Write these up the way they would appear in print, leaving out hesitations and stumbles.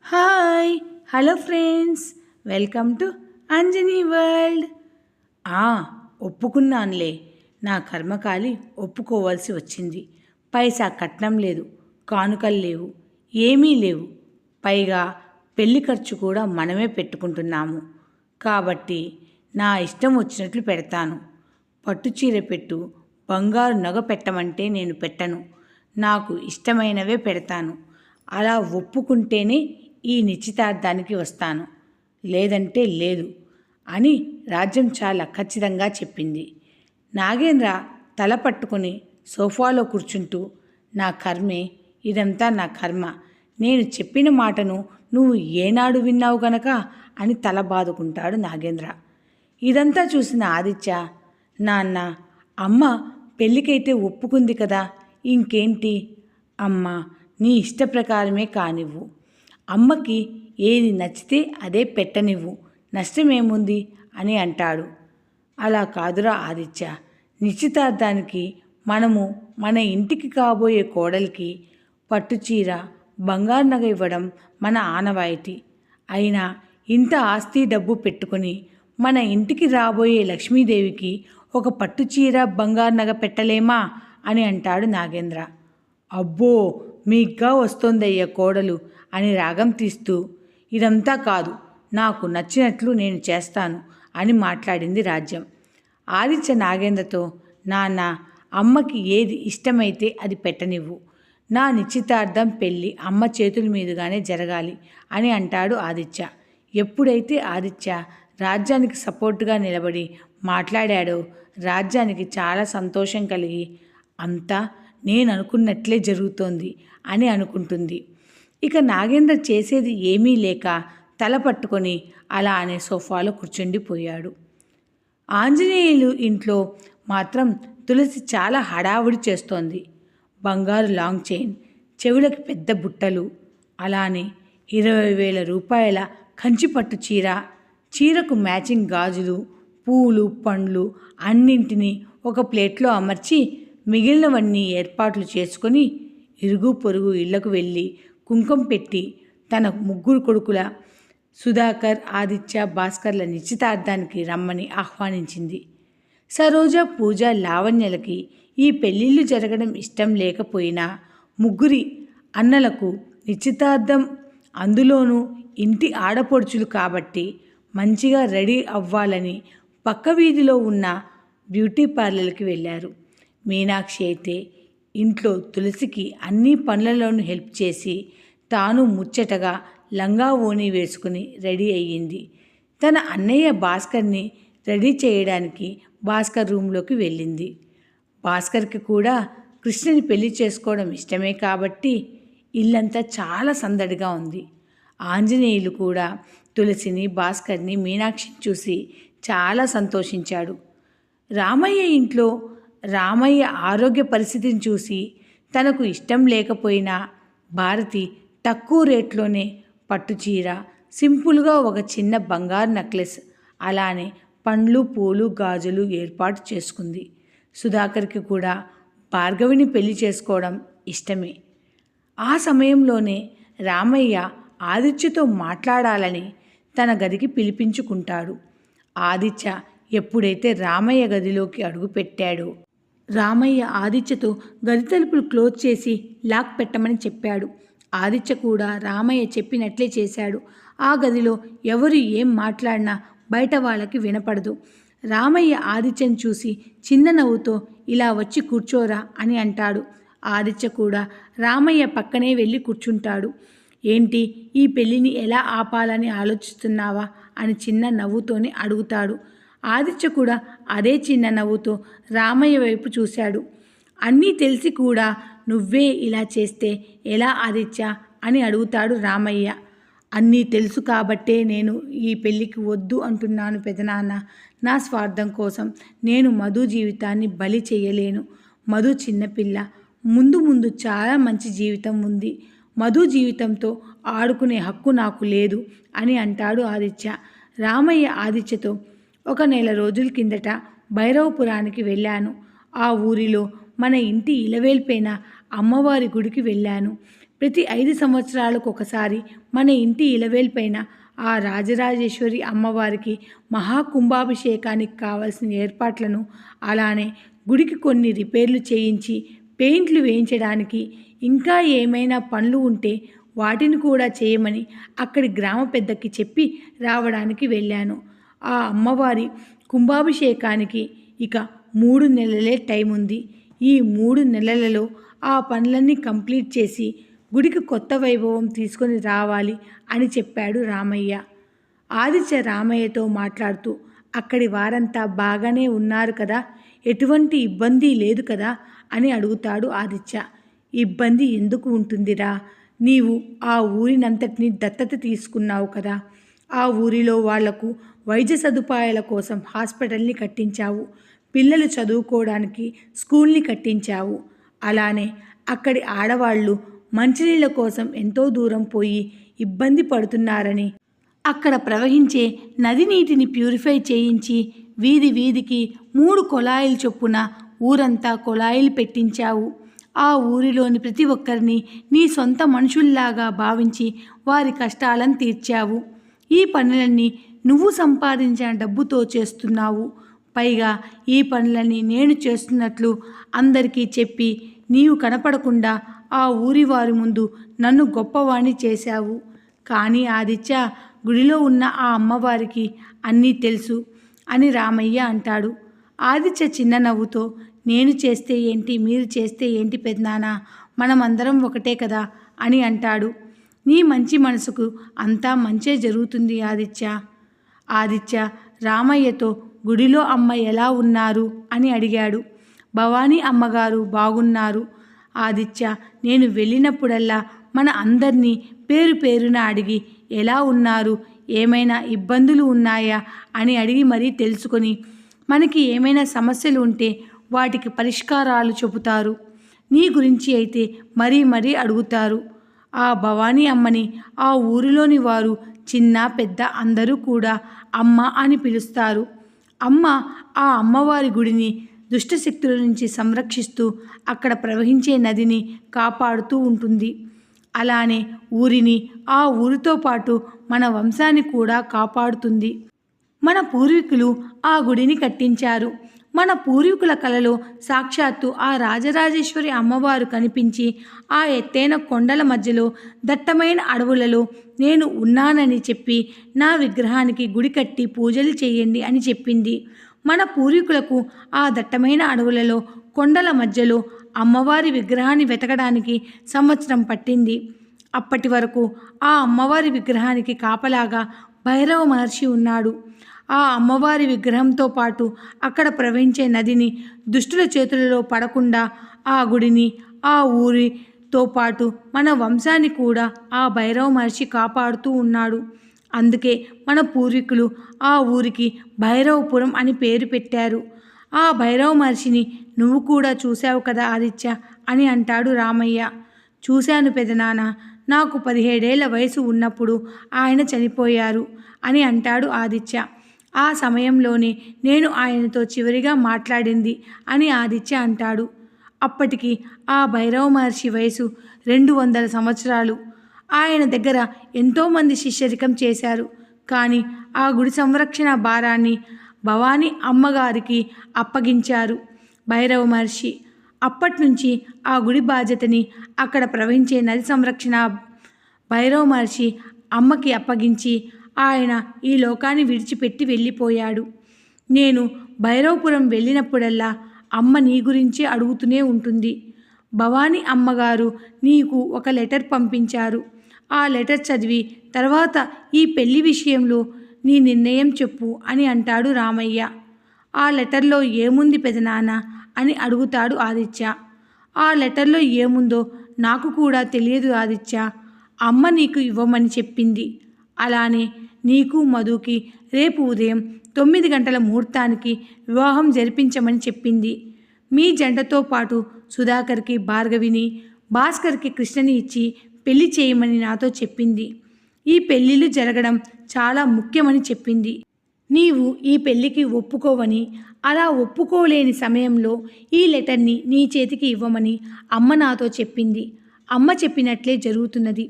Hi hello friends, welcome to Anjani world. ఆ ఒప్పుకున్నానులే, నా కర్మకాలి ఒప్పుకోవాల్సి వచ్చింది. పైసా కట్నం లేదు, కానుకలు లేవు, ఏమీ లేవు. పైగా పెళ్లి ఖర్చు కూడా మనమే పెట్టుకుంటున్నాము. కాబట్టి నా ఇష్టం వచ్చినట్లు పెడతాను. పట్టుచీర పెట్టు, బంగారు నగ పెట్టమంటే నేను పెట్టను. నాకు ఇష్టమైనవే పెడతాను. అలా ఒప్పుకుంటేనే ఈ నిశ్చితార్థానికి వస్తాను, లేదంటే లేదు అని రాజ్యం చాలా ఖచ్చితంగా చెప్పింది. నాగేంద్ర తల పట్టుకుని సోఫాలో కూర్చుంటూ, నా కర్మే, ఇదంతా నా కర్మ. నేను చెప్పిన మాటను నువ్వు ఏనాడు విన్నావు గనక అని తల బాదుకుంటాడు నాగేంద్ర. ఇదంతా చూసిన ఆదిత్య, నాన్న, అమ్మ పెళ్ళికైతే ఒప్పుకుంది కదా, ఇంకేంటి అమ్మ, నీ ఇష్ట ప్రకారమే కానివ్వు. అమ్మకి ఏది నచ్చితే అదే పెట్టనివ్వు, నష్టమేముంది అని అంటాడు. అలా కాదురా ఆదిత్య, నిశ్చితార్థానికి మనము మన ఇంటికి కాబోయే కోడలికి పట్టుచీర, బంగారు నగ ఇవ్వడం మన ఆనవాయితీ. అయినా ఇంత ఆస్తి డబ్బు పెట్టుకుని మన ఇంటికి రాబోయే లక్ష్మీదేవికి ఒక పట్టుచీర, బంగారు నగ పెట్టలేమా అని అంటాడు నాగేంద్ర. అబ్బో, మీగ్గా వస్తోందయ్య కోడలు అని రాగం తీస్తూ, ఇదంతా కాదు, నాకు నచ్చినట్లు నేను చేస్తాను అని మాట్లాడింది రాజ్యం. ఆదిత్య నాగేంద్రతో, నాన్న, అమ్మకి ఏది ఇష్టమైతే అది పెట్టనివ్వు. నా నిశ్చితార్థం పెళ్ళి అమ్మ చేతుల మీదుగానే జరగాలి అని అంటాడు ఆదిత్య. ఎప్పుడైతే ఆదిత్య రాజ్యానికి సపోర్టుగా నిలబడి మాట్లాడాడో రాజ్యానికి చాలా సంతోషం కలిగి, అంతా నేను అనుకున్నట్లే జరుగుతోంది అని అనుకుంటుంది. ఇక నాగేంద్ర చేసేది ఏమీ లేక తల పట్టుకొని అలానే సోఫాలో కూర్చుండిపోయాడు. ఆంజనేయులు ఇంట్లో మాత్రం తులసి చాలా హడావుడి చేస్తోంది. బంగారు లాంగ్ చైన్, చెవులకి పెద్ద బుట్టలు, అలానే 20,000 రూపాయల కంచిపట్టు చీర, చీరకు మ్యాచింగ్ గాజులు, పూలు, పండ్లు అన్నింటినీ ఒక ప్లేట్లో అమర్చి మిగిలినవన్నీ ఏర్పాట్లు చేసుకొని ఇరుగు పొరుగు ఇళ్లకు వెళ్ళి కుంకుమ పెట్టి తన ముగ్గురు కొడుకుల సుధాకర్, ఆదిత్య, భాస్కర్ల నిశ్చితార్థానికి రమ్మని ఆహ్వానించింది. సరోజ, పూజ, లావణ్యలకి ఈ పెళ్ళిళ్ళు జరగడం ఇష్టం లేకపోయినా ముగ్గురి అన్నలకు నిశ్చితార్థం, అందులోనూ ఇంటి ఆడపడుచులు కాబట్టి మంచిగా రెడీ అవ్వాలని పక్క వీధిలో ఉన్న బ్యూటీ పార్లర్కి వెళ్ళారు. మీనాక్షి అయితే ఇంట్లో తులసికి అన్ని పనులలోనూ హెల్ప్ చేసి తాను ముచ్చటగా లంగా ఓణి వేసుకుని రెడీ అయ్యింది. తన అన్నయ్య భాస్కర్ని రెడీ చేయడానికి భాస్కర్ రూమ్లోకి వెళ్ళింది. భాస్కర్కి కూడా కృష్ణని పెళ్లి చేసుకోవడం ఇష్టమే కాబట్టి ఇల్లంతా చాలా సందడిగా ఉంది. ఆంజనేయులు కూడా తులసిని, భాస్కర్ని, మీనాక్షిని చూసి చాలా సంతోషించాడు. రామయ్య ఇంట్లో రామయ్య ఆరోగ్య పరిస్థితిని చూసి తనకు ఇష్టం లేకపోయినా భారతి తక్కువ రేట్లోనే పట్టుచీర, సింపుల్గా ఒక చిన్న బంగారు నెక్లెస్, అలానే పండ్లు, పూలు, గాజులు ఏర్పాటు చేసుకుంది. సుధాకర్కి కూడా భార్గవిని పెళ్లి చేసుకోవడం ఇష్టమే. ఆ సమయంలోనే రామయ్య ఆదిత్యతో మాట్లాడాలని తన గదికి పిలిపించుకుంటాడు. ఆదిత్య ఎప్పుడైతే రామయ్య గదిలోకి అడుగుపెట్టాడో రామయ్య ఆదిత్యతో గది తలుపులు క్లోజ్ చేసి లాక్ పెట్టమని చెప్పాడు. ఆదిత్య కూడా రామయ్య చెప్పినట్లే చేశాడు. ఆ గదిలో ఎవరు ఏం మాట్లాడినా బయట వాళ్ళకి వినపడదు. రామయ్య ఆదిత్యను చూసి చిన్న నవ్వుతో, ఇలా వచ్చి కూర్చోరా అని అంటాడు. ఆదిత్య కూడా రామయ్య పక్కనే వెళ్ళి కూర్చుంటాడు. ఏంటి, ఈ పెళ్ళిని ఎలా ఆపాలని ఆలోచిస్తున్నావా అని చిన్న నవ్వుతోనే అడుగుతాడు. ఆదిత్య కూడా అదే చిన్న నవ్వుతో రామయ్య వైపు చూశాడు. అన్నీ తెలిసి కూడా నువ్వే ఇలా చేస్తే ఎలా ఆదిత్య అని అడుగుతాడు రామయ్య. అన్నీ తెలుసు కాబట్టే నేను ఈ పెళ్ళికి వద్దు అంటున్నాను పెదనాన్న. నా స్వార్థం కోసం నేను మధు జీవితాన్ని బలి చేయలేను. మధు చిన్నపిల్ల, ముందు ముందు చాలా మంచి జీవితం ఉంది. మధు జీవితంతో ఆడుకునే హక్కు నాకు లేదు అని అంటాడు ఆదిత్య. రామయ్య ఆదిత్యతో, ఒక నెల రోజుల కిందట భైరవపురానికి వెళ్ళాను. ఆ ఊరిలో మన ఇంటి ఇలవేల్పైన అమ్మవారి గుడికి వెళ్ళాను. ప్రతి 5 సంవత్సరాలకు ఒకసారి మన ఇంటి ఇలవేల్పైన ఆ రాజరాజేశ్వరి అమ్మవారికి మహాకుంభాభిషేకానికి కావలసిన ఏర్పాట్లను, అలానే గుడికి కొన్ని రిపేర్లు చేయించి పెయింట్లు వేయించడానికి, ఇంకా ఏమైనా పనులు ఉంటే వాటిని కూడా చేయమని అక్కడి గ్రామ పెద్దకి చెప్పి రావడానికి వెళ్ళాను. ఆ అమ్మవారి కుంభాభిషేకానికి ఇక 3 నెలలే టైం ఉంది. ఈ 3 నెలలలో ఆ పనులన్నీ కంప్లీట్ చేసి గుడికి కొత్త వైభవం తీసుకొని రావాలి అని చెప్పాడు రామయ్య. ఆదిత్య రామయ్యతో మాట్లాడుతూ, అక్కడి వారంతా బాగానే ఉన్నారు కదా, ఎటువంటి ఇబ్బంది లేదు కదా అని అడుగుతాడు ఆదిత్య. ఇబ్బంది ఎందుకు ఉంటుందిరా, నీవు ఆ ఊరినంతటిని దత్తత తీసుకున్నావు కదా, ఆ ఊరిలో వాళ్లకు వైద్య సదుపాయాల కోసం హాస్పిటల్ని కట్టించావు, పిల్లలు చదువుకోవడానికి స్కూల్ని కట్టించావు. అలానే అక్కడి ఆడవాళ్ళు మంచినీళ్ళ కోసం ఎంతో దూరం పోయి ఇబ్బంది పడుతున్నారని అక్కడ ప్రవహించే నది నీటిని ప్యూరిఫై చేయించి వీధి వీధికి 3 కొలాయిలు చొప్పున ఊరంతా కొలాయిలు పెట్టించావు. ఆ ఊరిలోని ప్రతి ఒక్కరిని నీ సొంత మనుషుల్లాగా భావించి వారి కష్టాలను తీర్చావు. ఈ పనులన్నీ నువ్వు సంపాదించిన డబ్బుతో చేస్తున్నావు. పైగా ఈ పనులన్నీ నేను చేస్తున్నట్లు అందరికీ చెప్పి నీవు కనపడకుండా ఆ ఊరి వారి ముందు నన్ను గొప్పవాణ్ణి చేశావు. కానీ ఆదిత్య, గుడిలో ఉన్న ఆ అమ్మవారికి అన్నీ తెలుసు అని రామయ్య అంటాడు. ఆదిత్య చిన్న నవ్వుతో, నేను చేస్తే ఏంటి, మీరు చేస్తే ఏంటి పెద్దనాన్న, మనమందరం ఒకటే కదా అని అంటాడు. నీ మంచి మనసుకు అంతా మంచే జరుగుతుంది ఆదిత్య. ఆదిత్య రామయ్యతో గుడిలో అమ్మ ఎలా ఉన్నారు అని అడిగాడు. భవానీ అమ్మగారు బాగున్నారు ఆదిత్య. నేను వెళ్ళినప్పుడల్లా మన అందరినీ పేరు పేరున అడిగి ఎలా ఉన్నారు, ఏమైనా ఇబ్బందులు ఉన్నాయా అని అడిగి మరీ తెలుసుకొని మనకి ఏమైనా సమస్యలు ఉంటే వాటికి పరిష్కారాలు చెబుతారు. నీ గురించి అయితే మరీ అడుగుతారు. ఆ భవానీ అమ్మని ఆ ఊరిలోని వారు చిన్న పెద్ద అందరూ కూడా అమ్మ అని పిలుస్తారు. అమ్మ ఆ అమ్మవారి గుడిని దుష్టశక్తుల నుంచి సంరక్షిస్తూ అక్కడ ప్రవహించే నదిని కాపాడుతూ ఉంటుంది. అలానే ఊరిని, ఆ ఊరితో పాటు మన వంశాన్ని కూడా కాపాడుతుంది. మన పూర్వీకులు ఆ గుడిని కట్టించారు. మన పూర్వీకుల కలలో సాక్షాత్తు ఆ రాజరాజేశ్వరి అమ్మవారు కనిపించి ఆ ఎత్తైన కొండల మధ్యలో దట్టమైన అడవులలో నేను ఉన్నానని చెప్పి నా విగ్రహానికి గుడి కట్టి పూజలు చేయండి అని చెప్పింది. మన పూర్వీకులకు ఆ దట్టమైన అడవులలో కొండల మధ్యలో అమ్మవారి విగ్రహాన్ని వెతకడానికి సంవత్సరం పట్టింది. అప్పటి వరకు ఆ అమ్మవారి విగ్రహానికి కాపలాగా భైరవ మహర్షి ఉన్నాడు. ఆ అమ్మవారి విగ్రహంతో పాటు అక్కడ ప్రవహించే నదిని దుష్టుల చేతులలో పడకుండా ఆ గుడిని, ఆ ఊరితో పాటు మన వంశాన్ని కూడా ఆ భైరవ మహర్షి కాపాడుతూ ఉన్నాడు. అందుకే మన పూర్వీకులు ఆ ఊరికి భైరవపురం అని పేరు పెట్టారు. ఆ భైరవ మహర్షిని నువ్వు కూడా చూశావు కదా ఆదిత్య అని అంటాడు రామయ్య. చూశాను పెదనాన్న, నాకు 17 ఏళ్ల వయసు ఉన్నప్పుడు ఆయన చనిపోయారు అని అంటాడు ఆదిత్య. ఆ సమయంలోనే నేను ఆయనతో చివరిగా మాట్లాడింది అని ఆదిత్య అంటాడు. అప్పటికి ఆ భైరవ మహర్షి వయసు 200 సంవత్సరాలు. ఆయన దగ్గర ఎంతోమంది శిష్యరికం చేశారు. కానీ ఆ గుడి సంరక్షణ భారాన్ని భవానీ అమ్మగారికి అప్పగించారు భైరవ మహర్షి. అప్పట్నుంచి ఆ గుడి బాధ్యతని, అక్కడ ప్రవహించే నది సంరక్షణ భైరవ మహర్షి అమ్మకి అప్పగించి ఆయన ఈ లోకాన్ని విడిచిపెట్టి వెళ్ళిపోయాడు. నేను భైరవపురం వెళ్ళినప్పుడల్లా అమ్మ నీ గురించి అడుగుతూనే ఉంటుంది. భవానీ అమ్మగారు నీకు ఒక లెటర్ పంపించారు. ఆ లెటర్ చదివి తర్వాత ఈ పెళ్లి విషయంలో నీ నిర్ణయం చెప్పు అని అంటాడు రామయ్య. ఆ లెటర్లో ఏముంది పెదనాన్న అని అడుగుతాడు ఆదిత్య. ఆ లెటర్లో ఏముందో నాకు కూడా తెలియదు ఆదిత్య. అమ్మ నీకు ఇవ్వమని చెప్పింది. అలానే నీకు మధుకి రేపు ఉదయం 9 గంటల ముహూర్తానికి వివాహం జరిపించమని చెప్పింది. మీ జంటతో పాటు సుధాకర్కి భార్గవిని, భాస్కర్కి కృష్ణని ఇచ్చి పెళ్లి చేయమని నాతో చెప్పింది. ఈ పెళ్ళిళ్ళు జరగడం చాలా ముఖ్యమని చెప్పింది. నీవు ఈ పెళ్ళికి ఒప్పుకోవని, అలా ఒప్పుకోలేని సమయంలో ఈ లెటర్ని నీ చేతికి ఇవ్వమని అమ్మ నాతో చెప్పింది. అమ్మ చెప్పినట్లే జరుగుతున్నది.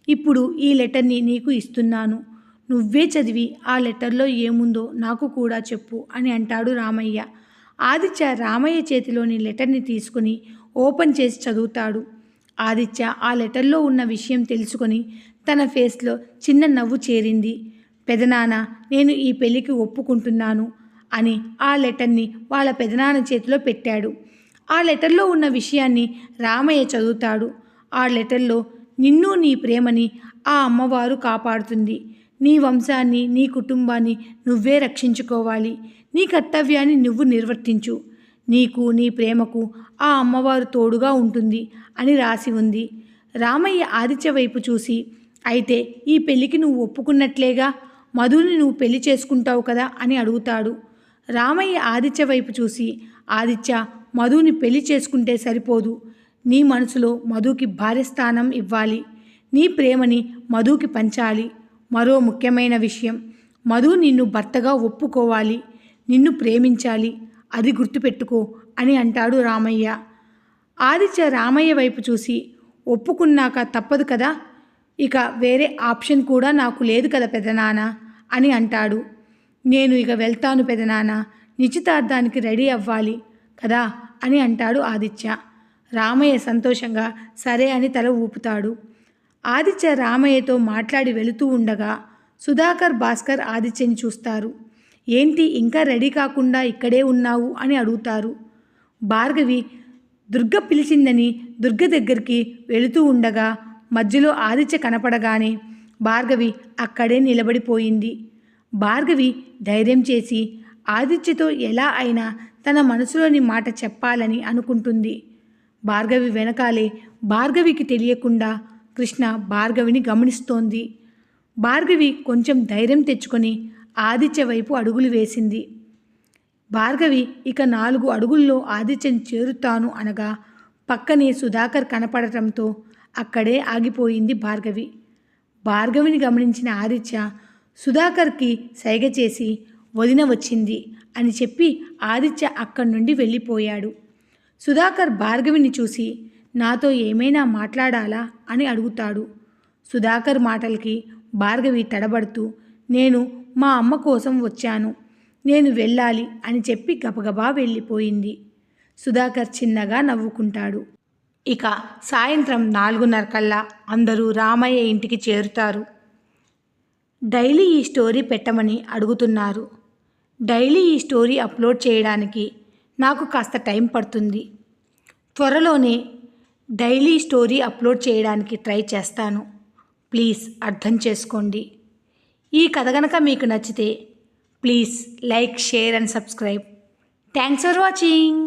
ఇప్పుడు ఈ లెటర్ని నీకు ఇస్తున్నాను. నువ్వే చదివి ఆ లెటర్లో ఏముందో నాకు కూడా చెప్పు అని అంటాడు రామయ్య. ఆదిత్య రామయ్య చేతిలోని లెటర్ని తీసుకుని ఓపెన్ చేసి చదువుతాడు. ఆదిత్య ఆ లెటర్లో ఉన్న విషయం తెలుసుకొని తన ఫేస్లో చిన్న నవ్వు చేరింది. పెదనాన్న, నేను ఈ పెళ్ళికి ఒప్పుకుంటున్నాను అని ఆ లెటర్ని వాళ్ళ పెదనాన్న చేతిలో పెట్టాడు. ఆ లెటర్లో ఉన్న విషయాన్ని రామయ్య చదువుతాడు. ఆ లెటర్లో నిన్ను నీ ప్రేమని ఆ అమ్మవారు కాపాడుతుంది. నీ వంశాన్ని నీ కుటుంబాన్ని నువ్వే రక్షించుకోవాలి. నీ కర్తవ్యాన్ని నువ్వు నిర్వర్తించు. నీకు నీ ప్రేమకు ఆ అమ్మవారు తోడుగా ఉంటుంది అని రాసి ఉంది. రామయ్య ఆదిత్య వైపు చూసి, అయితే ఈ పెళ్ళికి నువ్వు ఒప్పుకున్నట్లేగా, మధుని నువ్వు పెళ్లి చేసుకుంటావు కదా అని అడుగుతాడు. రామయ్య ఆదిత్య వైపు చూసి, ఆదిత్య, మధుని పెళ్లి చేసుకుంటే సరిపోదు. నీ మనసులో మధుకి భార్య స్థానం ఇవ్వాలి. నీ ప్రేమని మధుకి పంచాలి. మరో ముఖ్యమైన విషయం, మధు నిన్ను భర్తగా ఒప్పుకోవాలి. నిన్ను ప్రేమించాలి. అది గుర్తుపెట్టుకో అని అంటాడు రామయ్య. ఆదిత్య రామయ్య వైపు చూసి, ఒప్పుకున్నాక తప్పదు కదా, ఇక వేరే ఆప్షన్ కూడా నాకు లేదు కదా పెదనాన్న అని అంటాడు. నేను ఇక వెళ్తాను పెదనాన్న, నిశ్చితార్థానికి రెడీ అవ్వాలి కదా అని అంటాడు ఆదిత్య. రామయ్య సంతోషంగా సరే అని తల ఊపుతాడు. ఆదిత్య రామయ్యతో మాట్లాడి వెళుతూ ఉండగా సుధాకర్, భాస్కర్ ఆదిత్యని చూస్తారు. ఏంటి ఇంకా రెడీ కాకుండా ఇక్కడే ఉన్నావు అని అడుగుతారు. భార్గవి దుర్గ పిలిచిందని దుర్గ దగ్గరికి వెళుతూ ఉండగా మధ్యలో ఆదిత్య కనపడగానే భార్గవి అక్కడే నిలబడిపోయింది. భార్గవి ధైర్యం చేసి ఆదిత్యతో ఎలా అయినా తన మనసులోని మాట చెప్పాలని అనుకుంటుంది. భార్గవి వెనకాలే భార్గవికి తెలియకుండా కృష్ణ భార్గవిని గమనిస్తోంది. భార్గవి కొంచెం ధైర్యం తెచ్చుకొని ఆదిత్య వైపు అడుగులు వేసింది. భార్గవి ఇక 4 అడుగుల్లో ఆదిత్యని చేరుతాను అనగా పక్కనే సుధాకర్ కనపడటంతో అక్కడే ఆగిపోయింది భార్గవి. భార్గవిని గమనించిన ఆదిత్య సుధాకర్కి సైగ చేసి వదిన వచ్చింది అని చెప్పి ఆదిత్య అక్కడి నుండి వెళ్ళిపోయాడు. సుధాకర్ భార్గవిని చూసి, నాతో ఏమైనా మాట్లాడాలా అని అడుగుతాడు. సుధాకర్ మాటలకి భార్గవి తడబడుతూ, నేను మా అమ్మ కోసం వచ్చాను, నేను వెళ్ళాలి అని చెప్పి గబగబా వెళ్ళిపోయింది. సుధాకర్ చిన్నగా నవ్వుకుంటాడు. ఇక సాయంత్రం 4:30 కల్లా అందరూ రామయ్య ఇంటికి చేరుతారు. డైలీ ఈ స్టోరీ పెట్టమని అడుగుతున్నారు. డైలీ ఈ స్టోరీ అప్లోడ్ చేయడానికి నాకు కాస్త టైం పడుతుంది. త్వరలోనే డైలీ స్టోరీ అప్లోడ్ చేయడానికి ట్రై చేస్తాను. ప్లీజ్ అర్థం చేసుకోండి. ఈ కథ కనుక మీకు నచ్చితే please like, share and subscribe. Thanks for watching.